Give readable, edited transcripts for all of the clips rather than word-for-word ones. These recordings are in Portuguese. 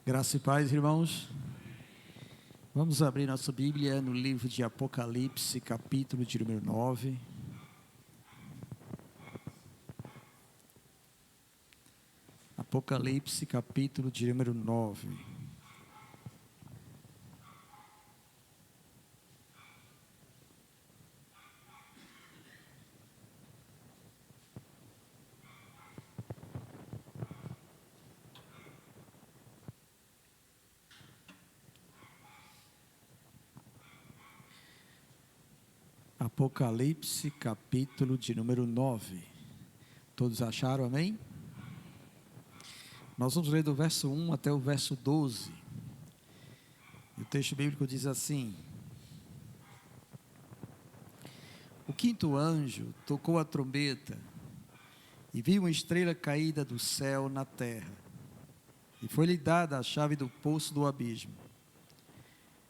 Graça e paz, irmãos. Vamos abrir nossa Bíblia no livro de Apocalipse, capítulo de número 9. Apocalipse, capítulo de número 9. Apocalipse, capítulo de número 9. Todos acharam, amém? Nós vamos ler do verso 1 até o verso 12. E o texto bíblico diz assim: O quinto anjo tocou a trombeta, e viu uma estrela caída do céu na terra, e foi-lhe dada a chave do poço do abismo.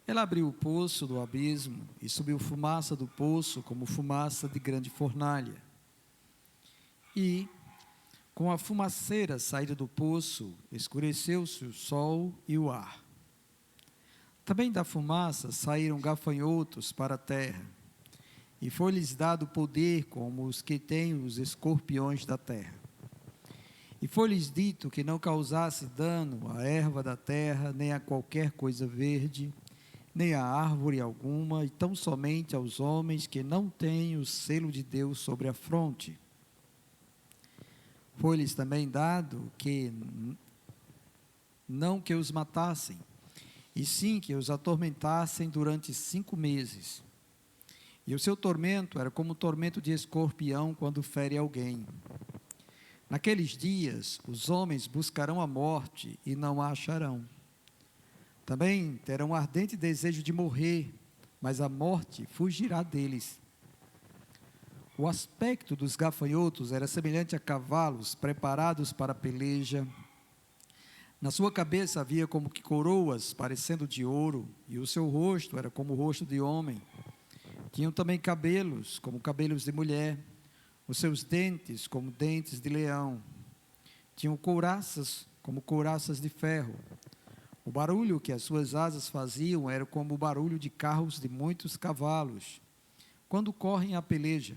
Ela abriu o poço do abismo e subiu fumaça do poço como fumaça de grande fornalha. E, com a fumaceira saída do poço, escureceu-se o sol e o ar. Também da fumaça saíram gafanhotos para a terra, e foi-lhes dado poder como os que têm os escorpiões da terra. E foi-lhes dito que não causasse dano à erva da terra, nem a qualquer coisa verde, nem a árvore alguma, e tão somente aos homens que não têm o selo de Deus sobre a fronte. Foi-lhes também dado que não que os matassem, e sim que os atormentassem durante 5 meses. E o seu tormento era como o tormento de escorpião quando fere alguém. Naqueles dias, os homens buscarão a morte e não a acharão. Também terão um ardente desejo de morrer, mas a morte fugirá deles. O aspecto dos gafanhotos era semelhante a cavalos preparados para a peleja. Na sua cabeça havia como que coroas parecendo de ouro, e o seu rosto era como o rosto de homem. Tinham também cabelos, como cabelos de mulher, os seus dentes como dentes de leão. Tinham couraças, como couraças de ferro. O barulho que as suas asas faziam era como o barulho de carros de muitos cavalos, quando correm à peleja.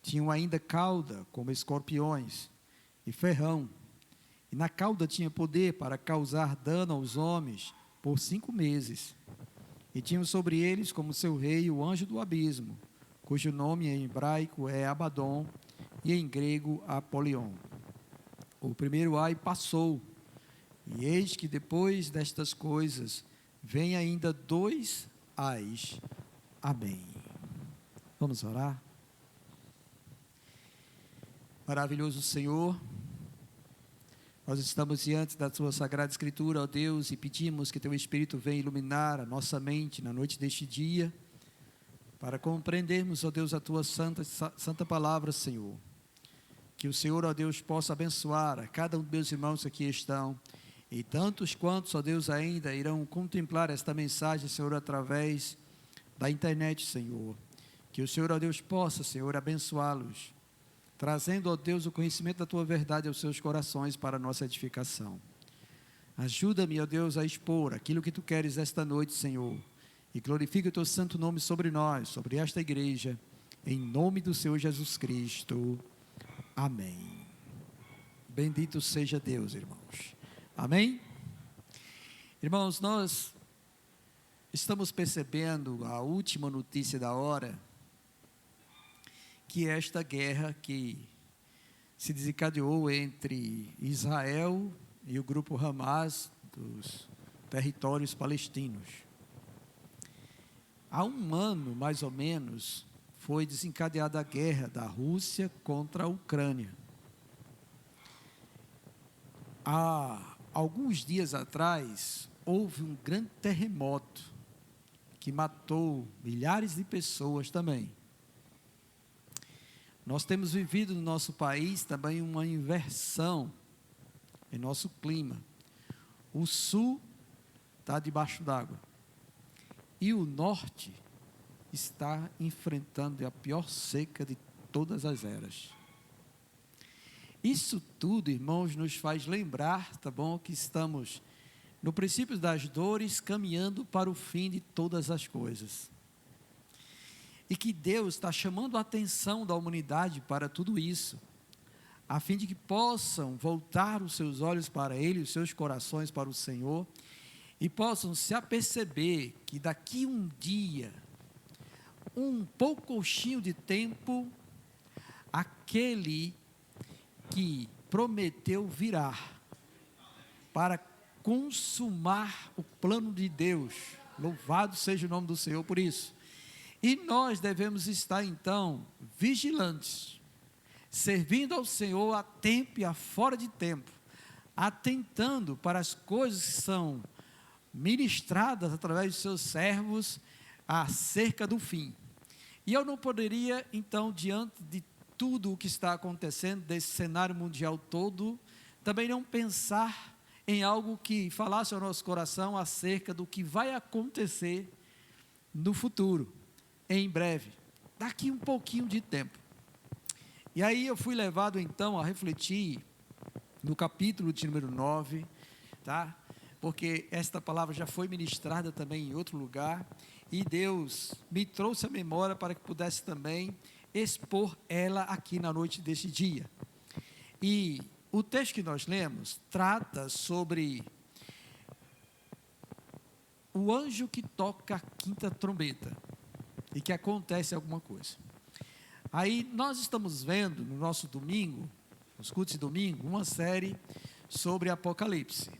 Tinham ainda cauda, como escorpiões, e ferrão. E na cauda tinha poder para causar dano aos homens por 5 meses. E tinham sobre eles como seu rei o anjo do abismo, cujo nome em hebraico é Abaddon e em grego Apolion. O primeiro ai passou. E eis que depois destas coisas, vem ainda 2 ais. Amém. Vamos orar? Maravilhoso Senhor, nós estamos diante da Tua Sagrada Escritura, ó Deus, e pedimos que Teu Espírito venha iluminar a nossa mente na noite deste dia, para compreendermos, ó Deus, a Tua santa palavra, Senhor. Que o Senhor, ó Deus, possa abençoar a cada um dos meus irmãos que aqui estão, e tantos quantos, ó Deus, ainda irão contemplar esta mensagem, Senhor, através da internet, Senhor. Que o Senhor, ó Deus, possa, Senhor, abençoá-los, trazendo, ó Deus, o conhecimento da Tua verdade aos seus corações para a nossa edificação. Ajuda-me, ó Deus, a expor aquilo que Tu queres esta noite, Senhor, e glorifica o Teu santo nome sobre nós, sobre esta igreja, em nome do Senhor Jesus Cristo. Amém. Bendito seja Deus, irmãos. Amém? Irmãos, nós estamos percebendo a última notícia da hora, que é esta guerra que se desencadeou entre Israel e o grupo Hamas dos territórios palestinos. Há 1 ano, mais ou menos, foi desencadeada a guerra da Rússia contra a Ucrânia. Há alguns dias atrás, houve um grande terremoto que matou milhares de pessoas também. Nós temos vivido no nosso país também uma inversão em nosso clima. O sul está debaixo d'água e o norte está enfrentando a pior seca de todas as eras. Isso tudo, irmãos, nos faz lembrar, tá bom, que estamos no princípio das dores, caminhando para o fim de todas as coisas. E que Deus está chamando a atenção da humanidade para tudo isso, a fim de que possam voltar os seus olhos para Ele, os seus corações para o Senhor, e possam se aperceber que daqui um dia, um pouquinho de tempo, aquele que prometeu virá para consumar o plano de Deus. Louvado seja o nome do Senhor por isso. E nós devemos estar então vigilantes, servindo ao Senhor a tempo e a fora de tempo, atentando para as coisas que são ministradas através de seus servos acerca do fim. E eu não poderia, então, diante de tudo o que está acontecendo, desse cenário mundial todo, também não pensar em algo que falasse ao nosso coração acerca do que vai acontecer no futuro, em breve, daqui um pouquinho de tempo. E aí eu fui levado então a refletir no capítulo de número 9, tá? Porque esta palavra já foi ministrada também em outro lugar, e Deus me trouxe a memória para que pudesse também expor ela aqui na noite deste dia. E o texto que nós lemos trata sobre o anjo que toca a quinta trombeta, e que acontece alguma coisa. Aí nós estamos vendo no nosso domingo, nos cultos de domingo, uma série sobre Apocalipse.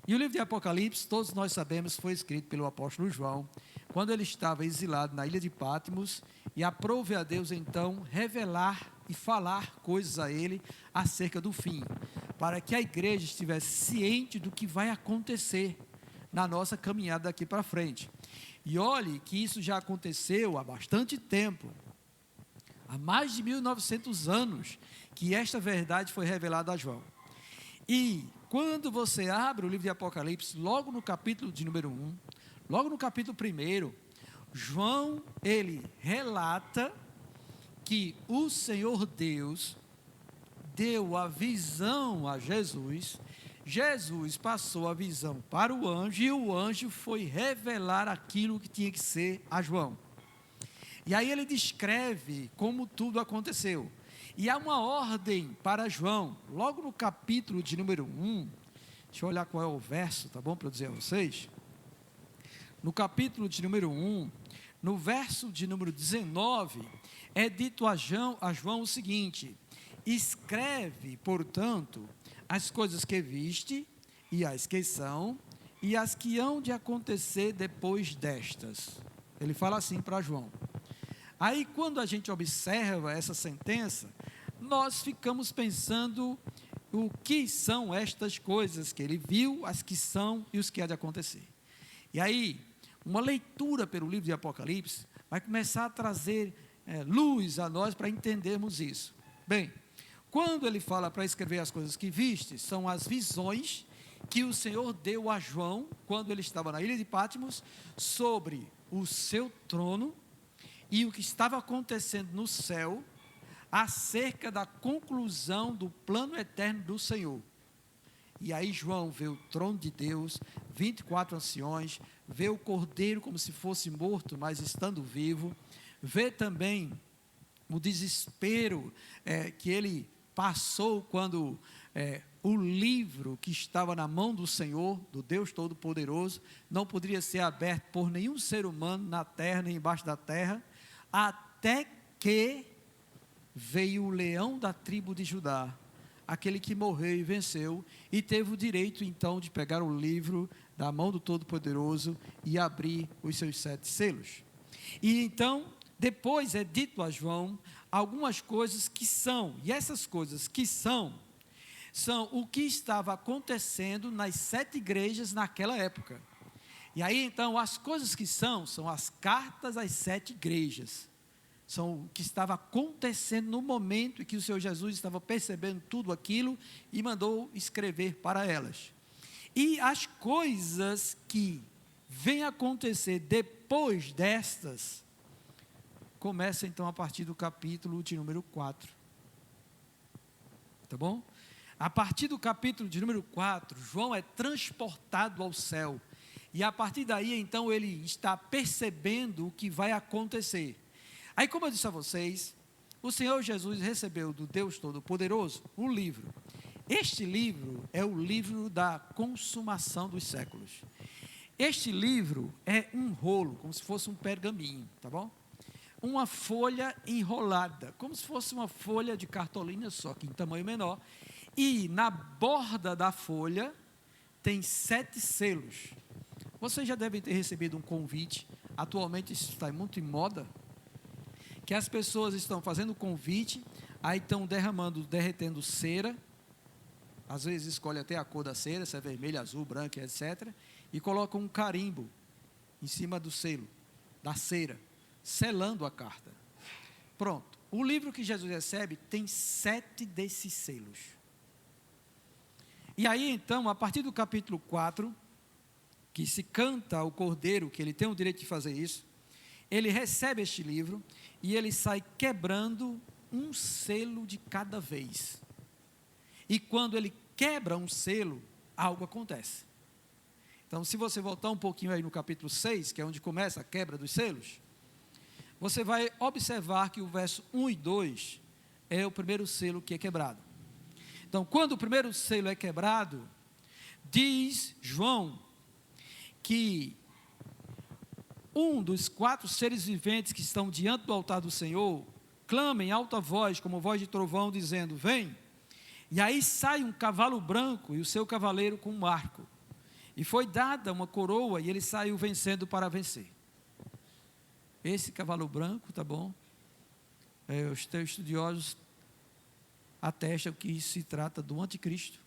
E o livro de Apocalipse, todos nós sabemos, foi escrito pelo apóstolo João, quando ele estava exilado na ilha de Patmos, e aprove a Deus então revelar e falar coisas a ele acerca do fim, para que a igreja estivesse ciente do que vai acontecer na nossa caminhada daqui para frente. E olhe que isso já aconteceu há bastante tempo, há mais de 1900 anos, que esta verdade foi revelada a João. E quando você abre o livro de Apocalipse, logo no capítulo de número 1, logo no capítulo 1, João, ele relata que o Senhor Deus deu a visão a Jesus, Jesus passou a visão para o anjo, e o anjo foi revelar aquilo que tinha que ser a João. E aí ele descreve como tudo aconteceu. E há uma ordem para João, logo no capítulo de número 1, deixa eu olhar qual é o verso, tá bom, para eu dizer a vocês. No capítulo de número 1, no verso de número 19, é dito a João o seguinte: escreve, portanto, as coisas que viste, e as que são, e as que hão de acontecer depois destas. Ele fala assim para João. Aí, quando a gente observa essa sentença, nós ficamos pensando o que são estas coisas que ele viu, as que são e os que há de acontecer. E aí, uma leitura pelo livro de Apocalipse vai começar a trazer luz a nós para entendermos isso. Bem, quando ele fala para escrever as coisas que viste, são as visões que o Senhor deu a João, quando ele estava na ilha de Patmos, sobre o seu trono, e o que estava acontecendo no céu, acerca da conclusão do plano eterno do Senhor. E aí João vê o trono de Deus, 24 anciões, vê o cordeiro como se fosse morto, mas estando vivo, vê também o desespero que ele passou quando o livro que estava na mão do Senhor, do Deus Todo-Poderoso, não poderia ser aberto por nenhum ser humano na terra, nem embaixo da terra, até que veio o leão da tribo de Judá, aquele que morreu e venceu, e teve o direito então de pegar o livro da mão do Todo-Poderoso e abrir os seus 7 selos. E então, depois é dito a João algumas coisas que são, e essas coisas que são o que estava acontecendo nas 7 igrejas naquela época. E aí então as coisas que são as cartas às 7 igrejas, são o que estava acontecendo no momento em que o Senhor Jesus estava percebendo tudo aquilo e mandou escrever para elas. E as coisas que vêm acontecer depois destas, começa então a partir do capítulo de número 4, tá bom? A partir do capítulo de número 4, João é transportado ao céu. E a partir daí, então, ele está percebendo o que vai acontecer. Aí, como eu disse a vocês, o Senhor Jesus recebeu do Deus Todo-Poderoso um livro. Este livro é o livro da consumação dos séculos. Este livro é um rolo, como se fosse um pergaminho, tá bom? Uma folha enrolada, como se fosse uma folha de cartolina, só que em tamanho menor. E na borda da folha tem 7 selos. Vocês já devem ter recebido um convite, atualmente isso está muito em moda, que as pessoas estão fazendo convite, aí estão derretendo cera, às vezes escolhe até a cor da cera, se é vermelha, azul, branca, etc., e colocam um carimbo em cima do selo, da cera, selando a carta. Pronto, o livro que Jesus recebe tem 7 desses selos. E aí então, a partir do capítulo 4, que se canta ao Cordeiro, que ele tem o direito de fazer isso, ele recebe este livro e ele sai quebrando um selo de cada vez. E quando ele quebra um selo, algo acontece. Então, se você voltar um pouquinho aí no capítulo 6, que é onde começa a quebra dos selos, você vai observar que o verso 1 e 2 é o primeiro selo que é quebrado. Então, quando o primeiro selo é quebrado, diz João que um dos 4 seres viventes que estão diante do altar do Senhor clama em alta voz, como voz de trovão, dizendo: vem. E aí sai um cavalo branco e o seu cavaleiro com um arco. E foi dada uma coroa e ele saiu vencendo para vencer. Esse cavalo branco, tá bom? Os teus estudiosos atestam que isso se trata do anticristo,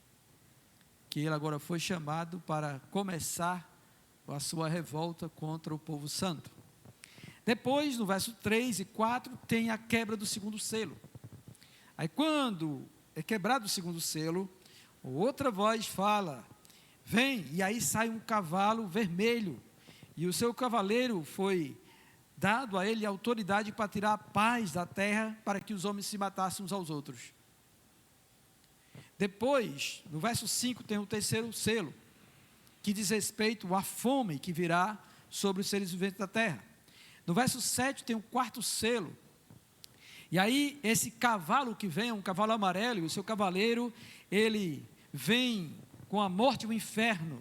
que ele agora foi chamado para começar a sua revolta contra o povo santo. Depois, no verso 3 e 4, tem a quebra do segundo selo. Aí quando é quebrado o segundo selo, outra voz fala: vem, e aí sai um cavalo vermelho, e o seu cavaleiro foi dado a ele autoridade para tirar a paz da terra, para que os homens se matassem uns aos outros. Depois, no verso 5, tem o terceiro selo, que diz respeito à fome que virá sobre os seres viventes da terra. No verso 7 tem o 4º selo. E aí, esse cavalo que vem, é um cavalo amarelo, e o seu cavaleiro, ele vem com a morte e o inferno,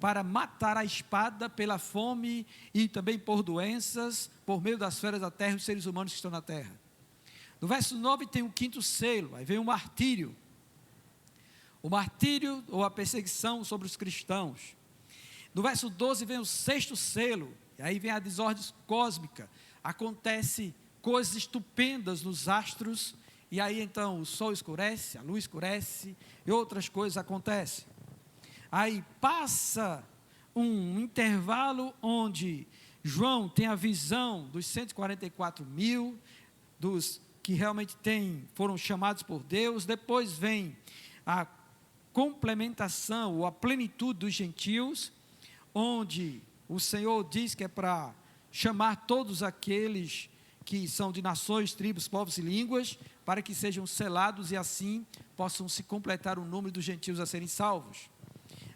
para matar a espada pela fome e também por doenças, por meio das feras da terra e os seres humanos que estão na terra. No verso 9 tem o 5º selo, aí vem o martírio. O martírio ou a perseguição sobre os cristãos. No verso 12 vem o 6º selo, e aí vem a desordem cósmica. Acontece coisas estupendas nos astros, e aí então o sol escurece, a luz escurece, e outras coisas acontecem. Aí passa um intervalo onde João tem a visão dos 144.000, dos que realmente foram chamados por Deus. Depois vem a complementação ou a plenitude dos gentios, onde o Senhor diz que é para chamar todos aqueles que são de nações, tribos, povos e línguas, para que sejam selados e assim possam se completar o número dos gentios a serem salvos.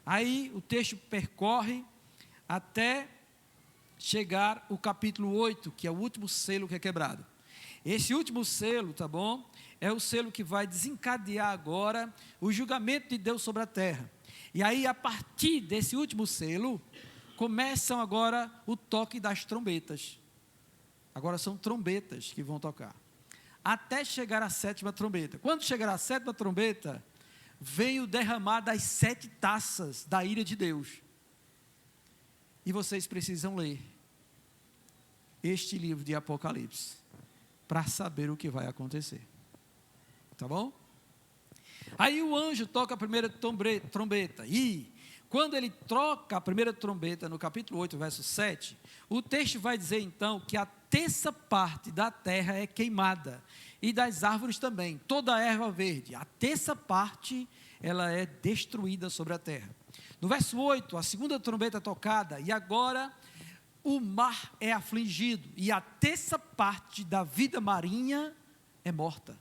Aí o texto percorre até chegar o capítulo 8, que é o último selo que é quebrado. Esse último selo, tá bom? É o selo que vai desencadear agora o julgamento de Deus sobre a terra. E aí, a partir desse último selo, começam agora o toque das trombetas. Agora são trombetas que vão tocar, até chegar a 7ª trombeta. Quando chegar a 7ª trombeta, vem o derramar das 7 taças da ira de Deus. E vocês precisam ler este livro de Apocalipse, para saber o que vai acontecer. Tá bom? Aí o anjo toca a primeira trombeta, e quando ele troca a primeira trombeta, no capítulo 8, verso 7, o texto vai dizer então que a 1/3 parte da terra é queimada, e das árvores também, toda a erva verde, a 1/3 parte, ela é destruída sobre a terra. No verso 8, a 2ª trombeta é tocada, e agora o mar é afligido, e a 1/3 parte da vida marinha é morta.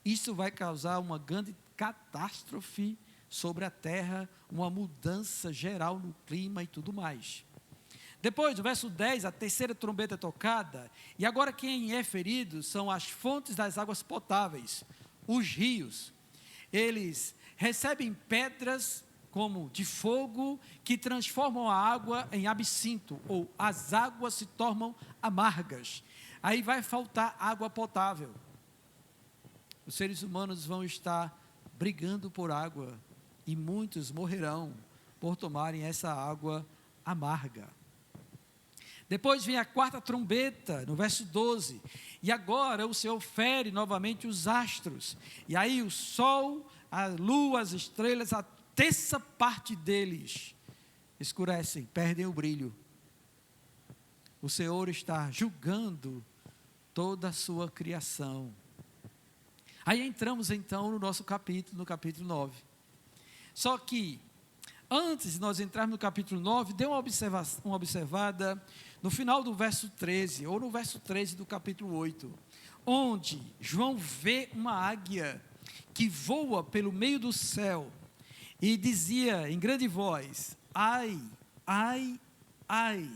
Isso vai causar uma grande catástrofe sobre a terra, uma mudança geral no clima e tudo mais. Depois, no verso 10, a terceira trombeta é tocada, e agora quem é ferido são as fontes das águas potáveis, os rios. Eles recebem pedras como de fogo que transformam a água em absinto, ou as águas se tornam amargas. Aí vai faltar água potável. Os seres humanos vão estar brigando por água, e muitos morrerão por tomarem essa água amarga. Depois vem a quarta trombeta, no verso 12, e agora o Senhor fere novamente os astros, e aí o sol, a lua, as estrelas, a terça parte deles escurecem, perdem o brilho. O Senhor está julgando toda a sua criação. Aí entramos então no nosso capítulo, no capítulo 9. Só que, antes de nós entrarmos no capítulo 9, dê uma observada no final do verso 13, ou no verso 13 do capítulo 8, onde João vê uma águia que voa pelo meio do céu, e dizia em grande voz: ai, ai, ai,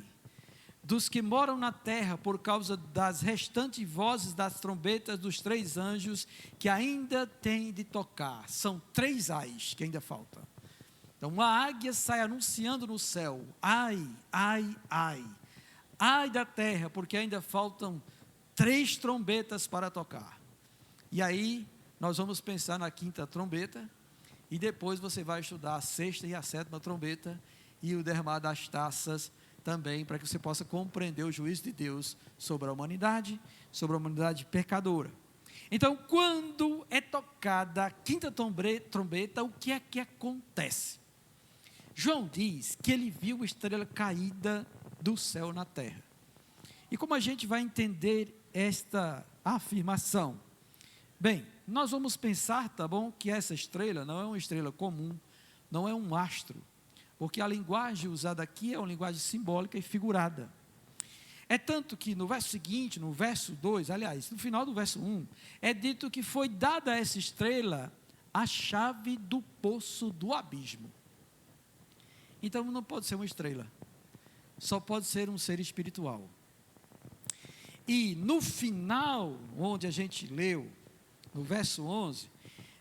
dos que moram na terra, por causa das restantes vozes das trombetas dos 3 anjos, que ainda têm de tocar. São 3 ais que ainda faltam. Então, uma águia sai anunciando no céu: ai, ai, ai, ai da terra, porque ainda faltam 3 trombetas para tocar. E aí, nós vamos pensar na 5ª trombeta, e depois você vai estudar a 6ª e a 7ª trombeta, e o derramar das taças também, para que você possa compreender o juízo de Deus sobre a humanidade pecadora. Então, quando é tocada a 5ª trombeta, o que é que acontece? João diz que ele viu uma estrela caída do céu na terra. E como a gente vai entender esta afirmação? Bem, nós vamos pensar, tá bom, que essa estrela não é uma estrela comum, não é um astro, porque a linguagem usada aqui é uma linguagem simbólica e figurada. É tanto que no verso seguinte, no verso 2, aliás, no final do verso 1, é dito que foi dada a essa estrela a chave do poço do abismo. Então não pode ser uma estrela, só pode ser um ser espiritual. E no final, onde a gente leu, no verso 11,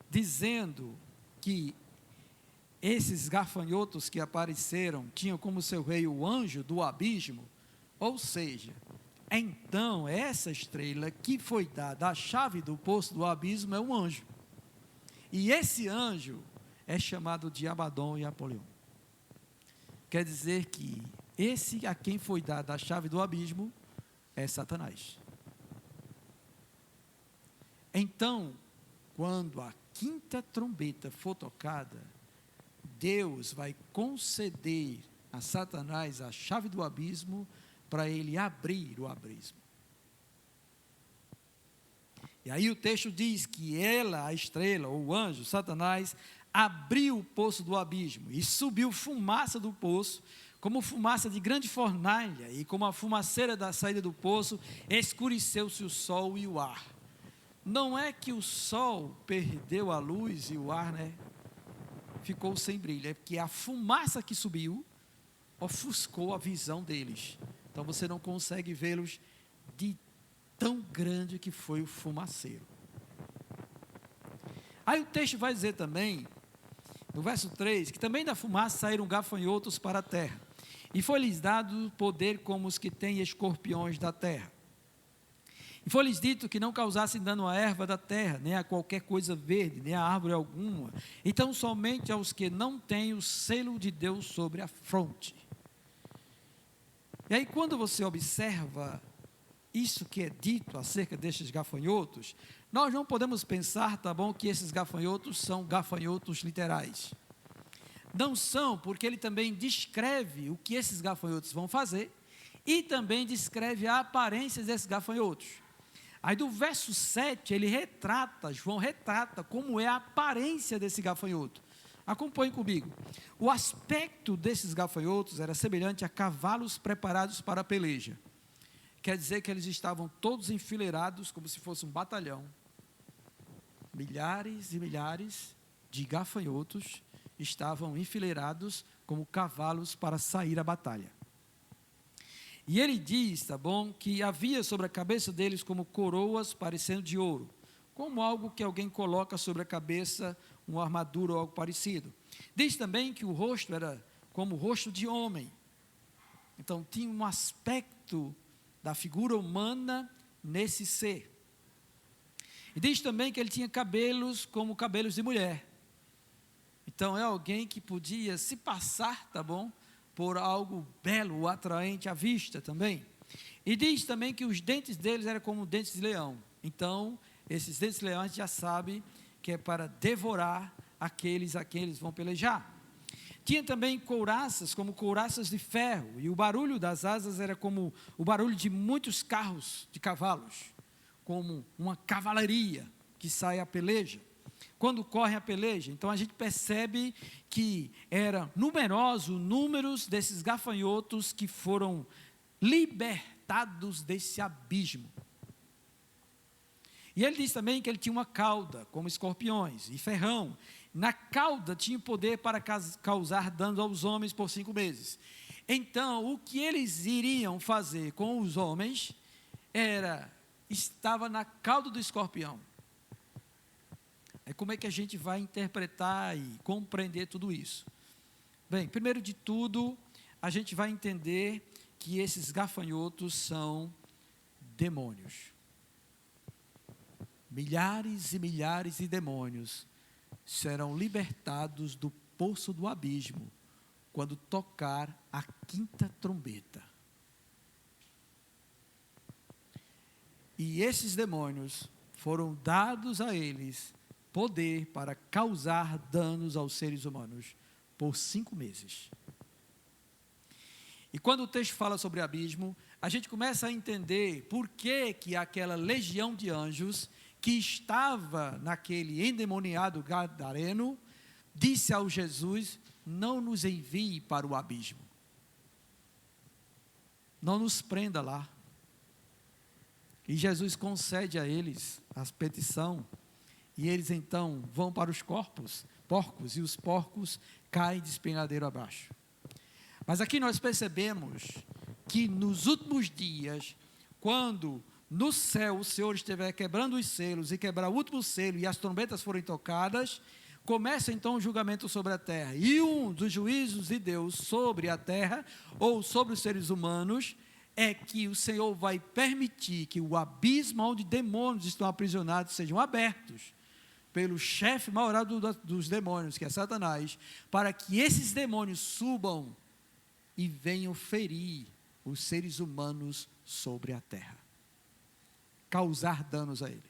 dizendo que esses gafanhotos que apareceram tinham como seu rei o anjo do abismo, ou seja, então essa estrela que foi dada a chave do poço do abismo é um anjo. E esse anjo é chamado de Abaddon e Apolion. Quer dizer que esse a quem foi dada a chave do abismo é Satanás. Então, quando a 5ª trombeta for tocada, Deus vai conceder a Satanás a chave do abismo para ele abrir o abismo. E aí o texto diz que ela, a estrela, ou o anjo, Satanás, abriu o poço do abismo e subiu fumaça do poço, como fumaça de grande fornalha, e como a fumaceira da saída do poço, escureceu-se o sol e o ar. Não é que o sol perdeu a luz e o ar, ficou sem brilho, é porque a fumaça que subiu ofuscou a visão deles. Então você não consegue vê-los de tão grande que foi o fumaceiro. Aí o texto vai dizer também, no verso 3, que também da fumaça saíram gafanhotos para a terra, e foi-lhes dado poder como os que têm escorpiões da terra. E foi-lhes dito que não causassem dano à erva da terra, nem a qualquer coisa verde, nem a árvore alguma, então somente aos que não têm o selo de Deus sobre a fronte. E aí quando você observa isso que é dito acerca destes gafanhotos, nós não podemos pensar, tá bom, que esses gafanhotos são gafanhotos literais. Não são, porque ele também descreve o que esses gafanhotos vão fazer e também descreve a aparência desses gafanhotos. Aí do verso 7, João retrata como é a aparência desse gafanhoto. Acompanhe comigo. O aspecto desses gafanhotos era semelhante a cavalos preparados para a peleja. Quer dizer que eles estavam todos enfileirados como se fosse um batalhão. Milhares e milhares, de gafanhotos estavam enfileirados como cavalos para sair à batalha. E ele diz, tá bom, que havia sobre a cabeça deles como coroas parecendo de ouro, como algo que alguém coloca sobre a cabeça, uma armadura ou algo parecido. Diz também que o rosto era como o rosto de homem. Então tinha um aspecto da figura humana nesse ser. E diz também que ele tinha cabelos como cabelos de mulher. Então é alguém que podia se passar, tá bom, por algo belo, atraente à vista também. E diz também que os dentes deles eram como dentes de leão. Então, esses dentes de leão a gente já sabe que é para devorar aqueles a quem eles vão pelejar. Tinha também couraças, como couraças de ferro, e o barulho das asas era como o barulho de muitos carros de cavalos, como uma cavalaria que sai à peleja. Quando corre a peleja, então a gente percebe que eram numerosos números desses gafanhotos que foram libertados desse abismo. E ele diz também que ele tinha uma cauda, como escorpiões, e ferrão. Na cauda tinha poder para causar dano aos homens por 5 meses. Então, o que eles iriam fazer com os homens estava na cauda do escorpião. Como é que a gente vai interpretar e compreender tudo isso? Bem, primeiro de tudo, a gente vai entender que esses gafanhotos são demônios. Milhares e milhares de demônios serão libertados do poço do abismo quando tocar a 5ª trombeta. E esses demônios foram dados a eles poder para causar danos aos seres humanos por 5 meses. E quando o texto fala sobre abismo, a gente começa a entender por que aquela legião de anjos que estava naquele endemoniado gadareno disse ao Jesus: não nos envie para o abismo, não nos prenda lá. E Jesus concede a eles a petição, e eles então vão para os porcos, e os porcos caem de despenhadeiro abaixo. Mas aqui nós percebemos que nos últimos dias, quando no céu o Senhor estiver quebrando os selos e quebrar o último selo e as trombetas forem tocadas, começa então o julgamento sobre a terra. E um dos juízos de Deus sobre a terra, ou sobre os seres humanos, é que o Senhor vai permitir que o abismo onde demônios estão aprisionados sejam abertos pelo chefe maior dos demônios, que é Satanás, para que esses demônios subam e venham ferir os seres humanos sobre a terra, causar danos a ele.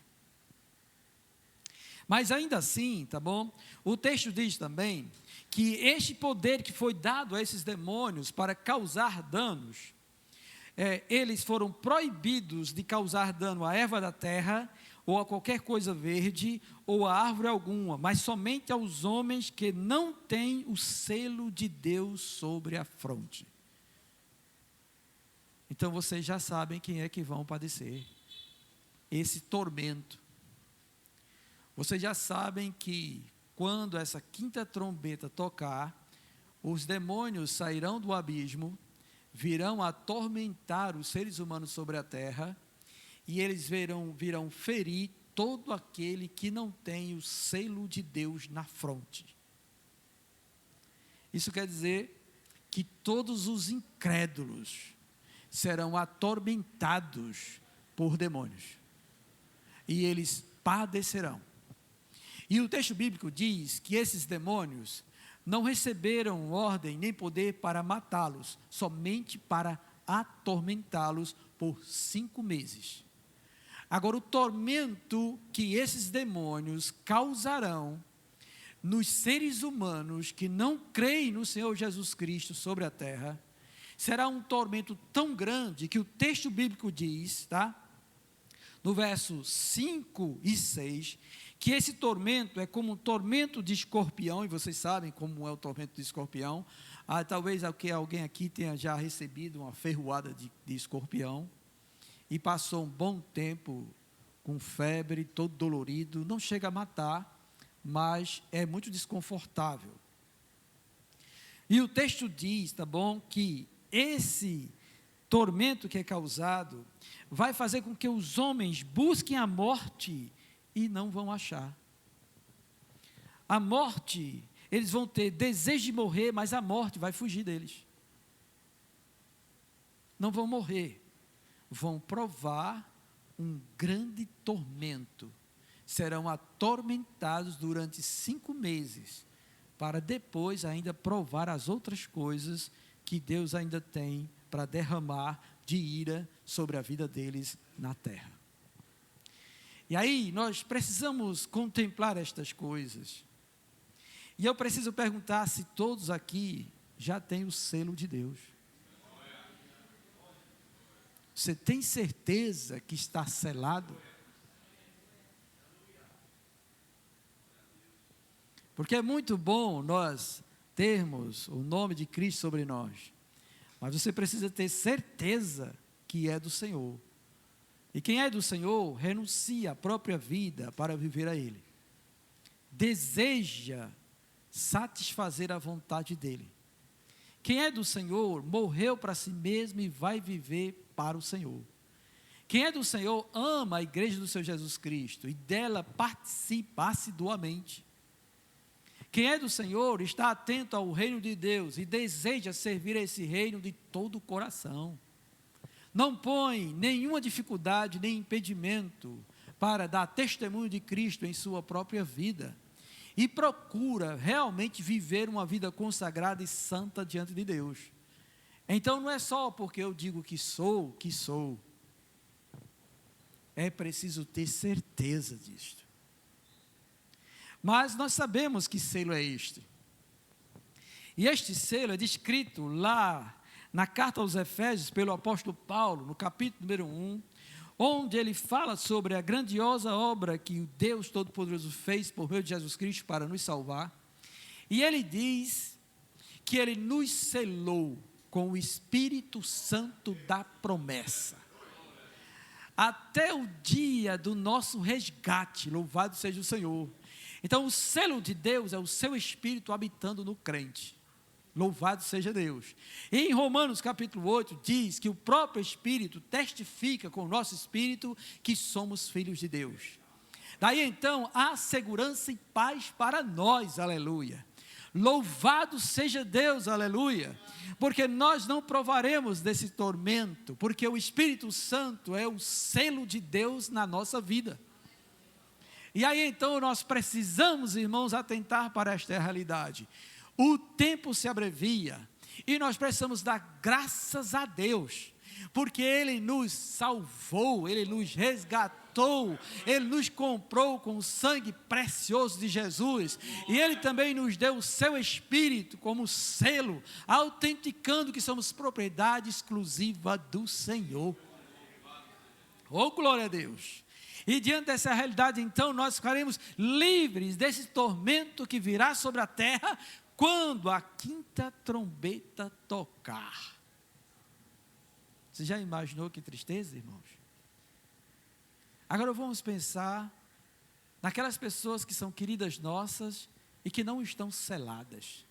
Mas ainda assim, tá bom? O texto diz também que este poder que foi dado a esses demônios para causar danos, eles foram proibidos de causar dano à erva da terra, ou a qualquer coisa verde, ou a árvore alguma, mas somente aos homens que não têm o selo de Deus sobre a fronte. Então vocês já sabem quem é que vão padecer esse tormento. Vocês já sabem que quando essa 5ª trombeta tocar, os demônios sairão do abismo, virão atormentar os seres humanos sobre a terra, e eles virão ferir todo aquele que não tem o selo de Deus na fronte. Isso quer dizer que todos os incrédulos serão atormentados por demônios, e eles padecerão. E o texto bíblico diz que esses demônios não receberam ordem nem poder para matá-los, somente para atormentá-los por 5 meses. Agora, o tormento que esses demônios causarão nos seres humanos que não creem no Senhor Jesus Cristo sobre a terra, será um tormento tão grande que o texto bíblico diz, tá? No verso 5 e 6, que esse tormento é como um tormento de escorpião, e vocês sabem como é o tormento de escorpião. Talvez alguém aqui tenha já recebido uma ferroada de escorpião, e passou um bom tempo com febre, todo dolorido. Não chega a matar, mas é muito desconfortável. E o texto diz, tá bom, que esse tormento que é causado vai fazer com que os homens busquem a morte e não vão achar. A morte, eles vão ter desejo de morrer, mas a morte vai fugir deles. Não vão morrer, vão provar um grande tormento. Serão atormentados durante 5 meses, para depois ainda provar as outras coisas que Deus ainda tem para derramar de ira sobre a vida deles na terra. E aí nós precisamos contemplar estas coisas. E eu preciso perguntar se todos aqui já têm o selo de Deus. Você tem certeza que está selado? Porque é muito bom nós termos o nome de Cristo sobre nós, mas você precisa ter certeza que é do Senhor. E quem é do Senhor, renuncia à própria vida para viver a Ele. Deseja satisfazer a vontade dEle. Quem é do Senhor, morreu para si mesmo e vai viver para o Senhor. Quem é do Senhor, ama a igreja do Senhor Jesus Cristo e dela participa assiduamente. Quem é do Senhor está atento ao reino de Deus e deseja servir a esse reino de todo o coração. Não põe nenhuma dificuldade nem impedimento para dar testemunho de Cristo em sua própria vida. E procura realmente viver uma vida consagrada e santa diante de Deus. Então não é só porque eu digo que sou. É preciso ter certeza disto. Mas nós sabemos que selo é este. E este selo é descrito lá na carta aos Efésios pelo apóstolo Paulo, no capítulo número 1, onde ele fala sobre a grandiosa obra que o Deus Todo-Poderoso fez por meio de Jesus Cristo para nos salvar. E ele diz que ele nos selou com o Espírito Santo da promessa. Até o dia do nosso resgate, louvado seja o Senhor. Então o selo de Deus é o seu Espírito habitando no crente. Louvado seja Deus. E em Romanos capítulo 8 diz que o próprio Espírito testifica com o nosso Espírito que somos filhos de Deus. Daí então há segurança e paz para nós, aleluia. Louvado seja Deus, aleluia. Porque nós não provaremos desse tormento, porque o Espírito Santo é o selo de Deus na nossa vida. E aí então nós precisamos, irmãos, atentar para esta realidade. O tempo se abrevia e nós precisamos dar graças a Deus, porque Ele nos salvou, Ele nos resgatou, Ele nos comprou com o sangue precioso de Jesus, e Ele também nos deu o seu Espírito como selo, autenticando que somos propriedade exclusiva do Senhor. Oh, glória a Deus! E diante dessa realidade, então, nós ficaremos livres desse tormento que virá sobre a terra, quando a 5ª trombeta tocar. Você já imaginou que tristeza, irmãos? Agora vamos pensar naquelas pessoas que são queridas nossas e que não estão seladas.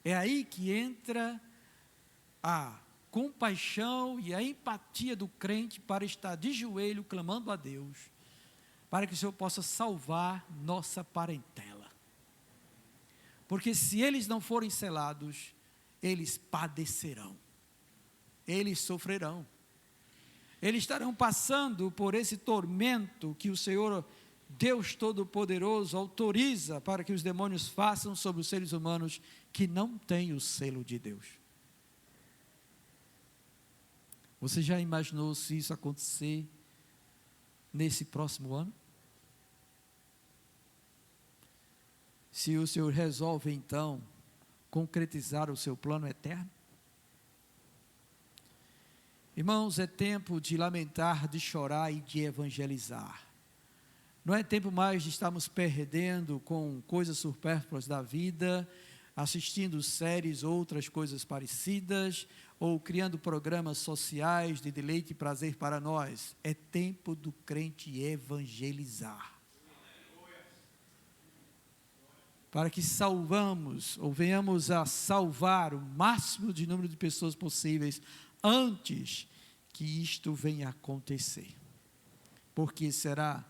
É aí que entra a compaixão e a empatia do crente para estar de joelho clamando a Deus, para que o Senhor possa salvar nossa parentela. Porque se eles não forem selados, eles padecerão, eles sofrerão, eles estarão passando por esse tormento que o Senhor, Deus Todo-Poderoso, autoriza para que os demônios façam sobre os seres humanos que não têm o selo de Deus. Você já imaginou se isso acontecer nesse próximo ano? Se o Senhor resolve então concretizar o seu plano eterno? Irmãos, é tempo de lamentar, de chorar e de evangelizar. Não é tempo mais de estarmos perdendo com coisas supérfluas da vida, assistindo séries ou outras coisas parecidas, ou criando programas sociais de deleite e prazer para nós. É tempo do crente evangelizar. Para que salvamos, ou venhamos a salvar o máximo de número de pessoas possíveis, antes que isto venha a acontecer. Porque será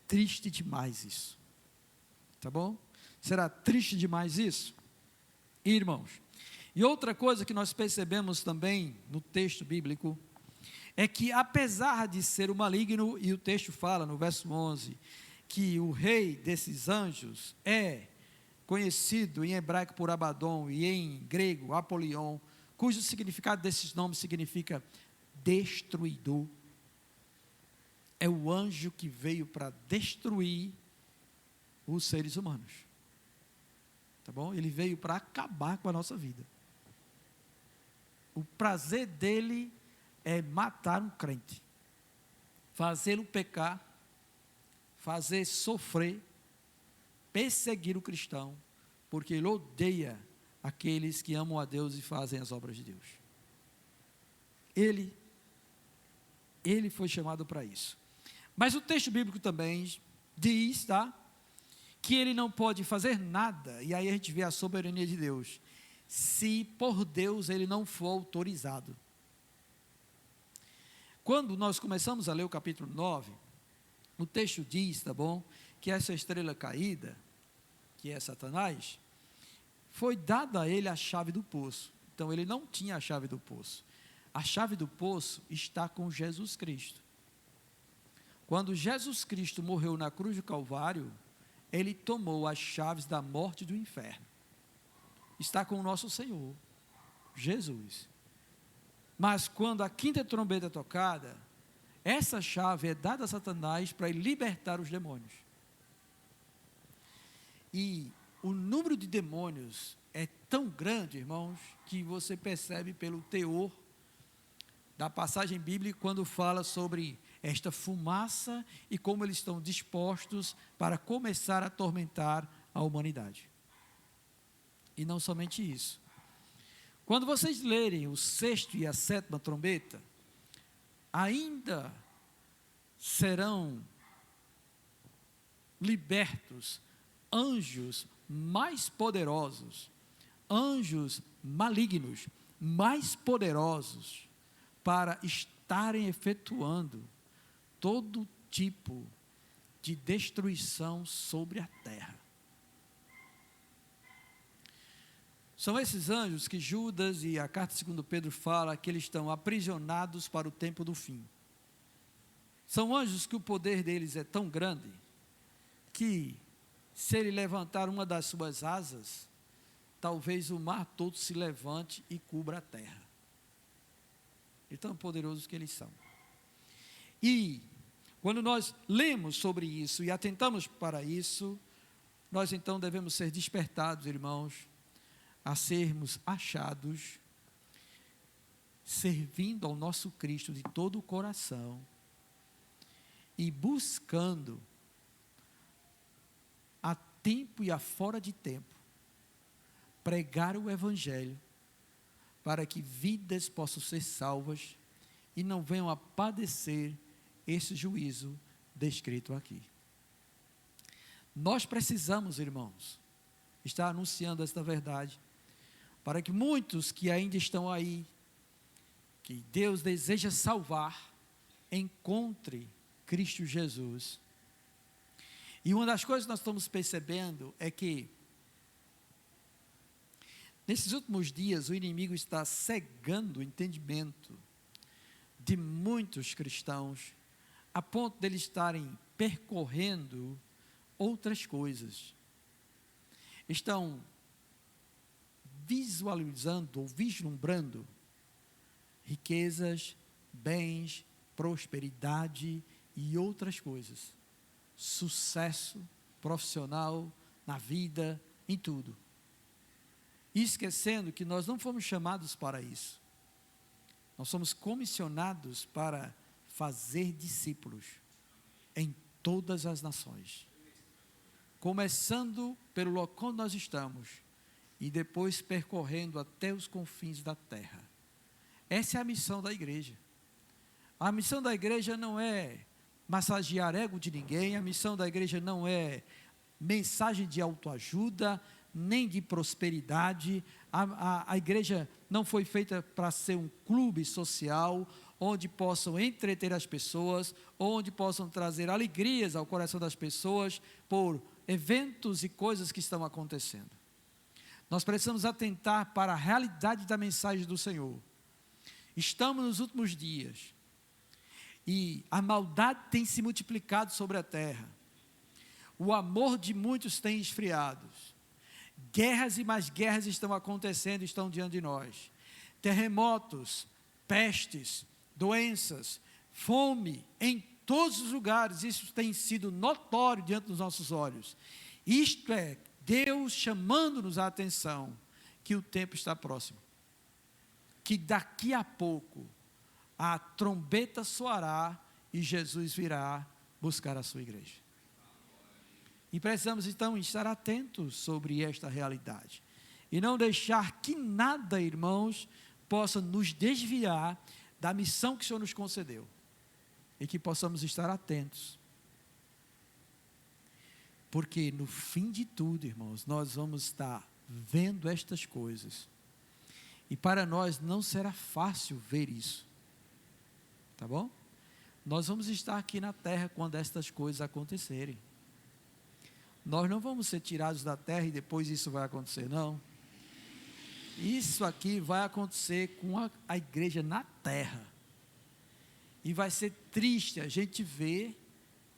triste demais isso. Tá bom? Será triste demais isso? Irmãos, e outra coisa que nós percebemos também no texto bíblico, é que apesar de ser o maligno, e o texto fala no verso 11, que o rei desses anjos é conhecido em hebraico por Abaddon e em grego Apolion, cujo significado desses nomes significa destruidor. É o anjo que veio para destruir os seres humanos. Tá bom? Ele veio para acabar com a nossa vida. O prazer dele é matar um crente, fazê-lo pecar, fazer sofrer, perseguir o cristão, porque ele odeia aqueles que amam a Deus e fazem as obras de Deus. Ele foi chamado para isso. Mas o texto bíblico também diz, tá, que ele não pode fazer nada, e aí a gente vê a soberania de Deus, se por Deus ele não for autorizado. Quando nós começamos a ler o capítulo 9, o texto diz, tá bom, que essa estrela caída, que é Satanás, foi dada a ele a chave do poço. Então ele não tinha a chave do poço. A chave do poço está com Jesus Cristo. Quando Jesus Cristo morreu na cruz do Calvário, ele tomou as chaves da morte e do inferno. Está com o nosso Senhor, Jesus. Mas quando a quinta trombeta é tocada, essa chave é dada a Satanás para ele libertar os demônios. E o número de demônios é tão grande, irmãos, que você percebe pelo teor da passagem bíblica, quando fala sobre esta fumaça e como eles estão dispostos para começar a atormentar a humanidade. E não somente isso. Quando vocês lerem o 6º e a 7ª trombeta, ainda serão libertos anjos mais poderosos, anjos malignos, mais poderosos, para estarem efetuando todo tipo de destruição sobre a terra. São esses anjos que Judas e a carta de 2 Pedro fala que eles estão aprisionados para o tempo do fim. São anjos que o poder deles é tão grande, que se ele levantar uma das suas asas, talvez o mar todo se levante e cubra a terra. De tão poderosos que eles são. E quando nós lemos sobre isso e atentamos para isso, nós então devemos ser despertados, irmãos, a sermos achados, servindo ao nosso Cristo de todo o coração e buscando a tempo e a fora de tempo pregar o Evangelho para que vidas possam ser salvas e não venham a padecer esse juízo descrito aqui. Nós precisamos, irmãos, estar anunciando esta verdade, para que muitos que ainda estão aí, que Deus deseja salvar, encontre Cristo Jesus. E uma das coisas que nós estamos percebendo é que, nesses últimos dias, o inimigo está cegando o entendimento de muitos cristãos, a ponto de eles estarem percorrendo outras coisas. Estão visualizando ou vislumbrando riquezas, bens, prosperidade e outras coisas. Sucesso profissional, na vida, em tudo. E esquecendo que nós não fomos chamados para isso. Nós somos comissionados para fazer discípulos em todas as nações. Começando pelo local onde nós estamos e depois percorrendo até os confins da terra. Essa é a missão da igreja. A missão da igreja não é massagear ego de ninguém, a missão da igreja não é mensagem de autoajuda, nem de prosperidade. A igreja não foi feita para ser um clube social, onde possam entreter as pessoas, onde possam trazer alegrias ao coração das pessoas, por eventos e coisas que estão acontecendo. Nós precisamos atentar para a realidade da mensagem do Senhor. Estamos nos últimos dias, e a maldade tem se multiplicado sobre a terra, o amor de muitos tem esfriado, guerras e mais guerras estão acontecendo, estão diante de nós, terremotos, pestes, doenças, fome, em todos os lugares, isso tem sido notório diante dos nossos olhos. Isto é Deus chamando-nos a atenção, que o tempo está próximo, que daqui a pouco, a trombeta soará, e Jesus virá buscar a sua igreja. E precisamos então estar atentos sobre esta realidade, e não deixar que nada, irmãos, possa nos desviar da missão que o Senhor nos concedeu, e que possamos estar atentos, porque no fim de tudo, irmãos, nós vamos estar vendo estas coisas, e para nós não será fácil ver isso, tá bom? Nós vamos estar aqui na terra quando estas coisas acontecerem. Nós não vamos ser tirados da terra e depois isso vai acontecer, não. Isso aqui vai acontecer com a igreja na terra. E vai ser triste a gente ver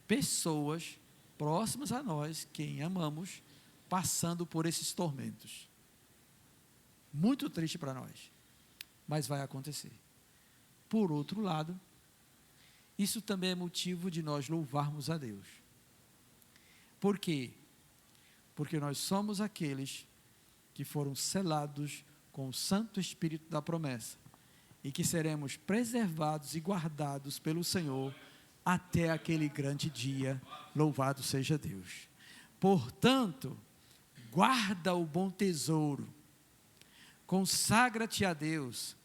pessoas próximas a nós, quem amamos, passando por esses tormentos. Muito triste para nós, mas vai acontecer. Por outro lado, isso também é motivo de nós louvarmos a Deus. Por quê? Porque nós somos aqueles que foram selados com o Santo Espírito da promessa, e que seremos preservados e guardados pelo Senhor até aquele grande dia. Louvado seja Deus. Portanto, guarda o bom tesouro, consagra-te a Deus,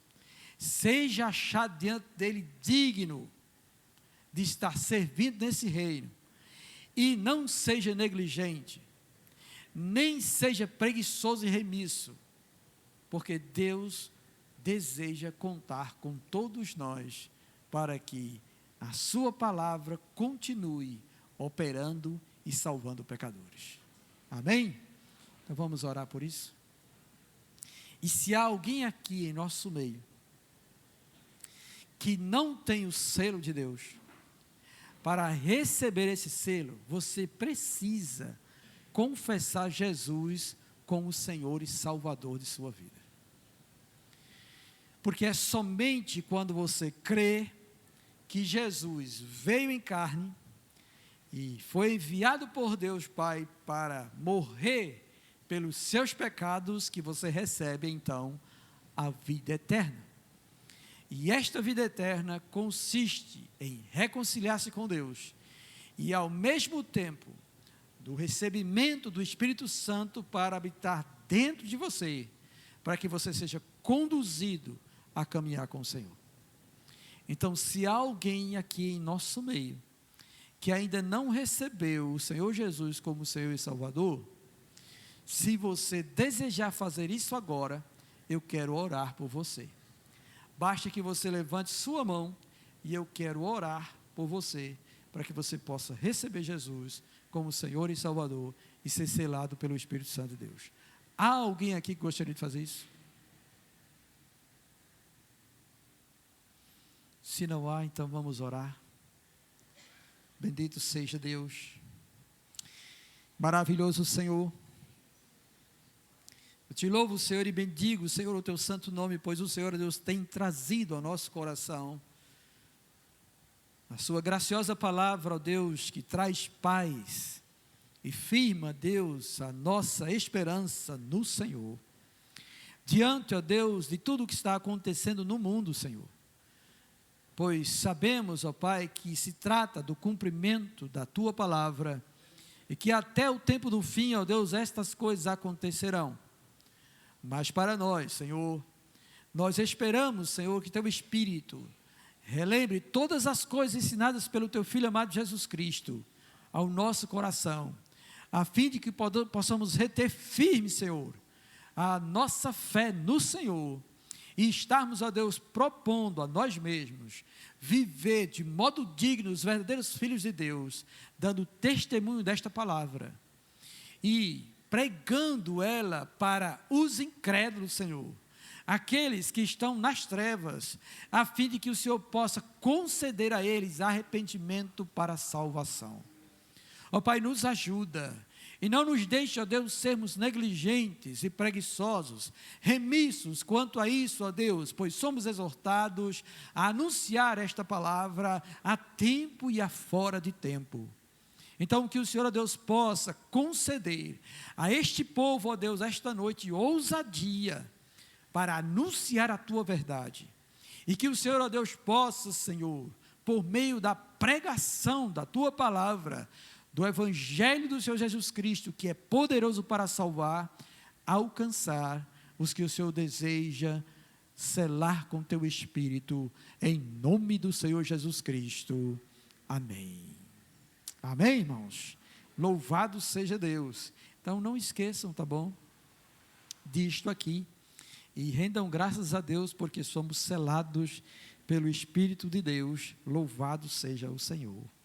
seja achado diante dele digno de estar servindo nesse reino, e não seja negligente, nem seja preguiçoso e remisso, porque Deus deseja contar com todos nós, para que a sua palavra continue operando e salvando pecadores. Amém? Então vamos orar por isso. E se há alguém aqui em nosso meio que não tem o selo de Deus, para receber esse selo, você precisa confessar Jesus como o Senhor e Salvador de sua vida. Porque é somente quando você crê que Jesus veio em carne e foi enviado por Deus Pai para morrer pelos seus pecados, que você recebe então a vida eterna. E esta vida eterna consiste em reconciliar-se com Deus, e ao mesmo tempo do recebimento do Espírito Santo para habitar dentro de você, para que você seja conduzido a caminhar com o Senhor. Então, se há alguém aqui em nosso meio que ainda não recebeu o Senhor Jesus como Senhor e Salvador, se você desejar fazer isso agora, eu quero orar por você. Basta que você levante sua mão, e eu quero orar por você, para que você possa receber Jesus como Senhor e Salvador, e ser selado pelo Espírito Santo de Deus. Há alguém aqui que gostaria de fazer isso? Se não há, então vamos orar. Bendito seja Deus, maravilhoso Senhor. Eu te louvo, Senhor, e bendigo, Senhor, o teu santo nome, pois o Senhor, Deus, tem trazido ao nosso coração a sua graciosa palavra, ó Deus, que traz paz e firma, Deus, a nossa esperança no Senhor. Diante, ó Deus, de tudo o que está acontecendo no mundo, Senhor, pois sabemos, ó Pai, que se trata do cumprimento da tua palavra, e que até o tempo do fim, ó Deus, estas coisas acontecerão. Mas para nós, Senhor, nós esperamos, Senhor, que Teu Espírito relembre todas as coisas ensinadas pelo Teu Filho amado Jesus Cristo ao nosso coração, a fim de que possamos reter firme, Senhor, a nossa fé no Senhor, e estarmos, ó Deus, propondo a nós mesmos viver de modo digno os verdadeiros filhos de Deus, dando testemunho desta palavra e pregando ela para os incrédulos, Senhor, aqueles que estão nas trevas, a fim de que o Senhor possa conceder a eles arrependimento para a salvação. Ó Pai, nos ajuda e não nos deixe, ó Deus, sermos negligentes e preguiçosos, remissos quanto a isso, ó Deus, pois somos exortados a anunciar esta palavra a tempo e a fora de tempo. Então, que o Senhor, ó Deus, possa conceder a este povo, ó Deus, esta noite, ousadia para anunciar a Tua verdade. E que o Senhor, ó Deus, possa, Senhor, por meio da pregação da Tua palavra, do Evangelho do Senhor Jesus Cristo, que é poderoso para salvar, alcançar os que o Senhor deseja selar com Teu Espírito, em nome do Senhor Jesus Cristo. Amém. Amém, irmãos? Louvado seja Deus. Então, não esqueçam, tá bom? Disto aqui. E rendam graças a Deus, porque somos selados pelo Espírito de Deus. Louvado seja o Senhor.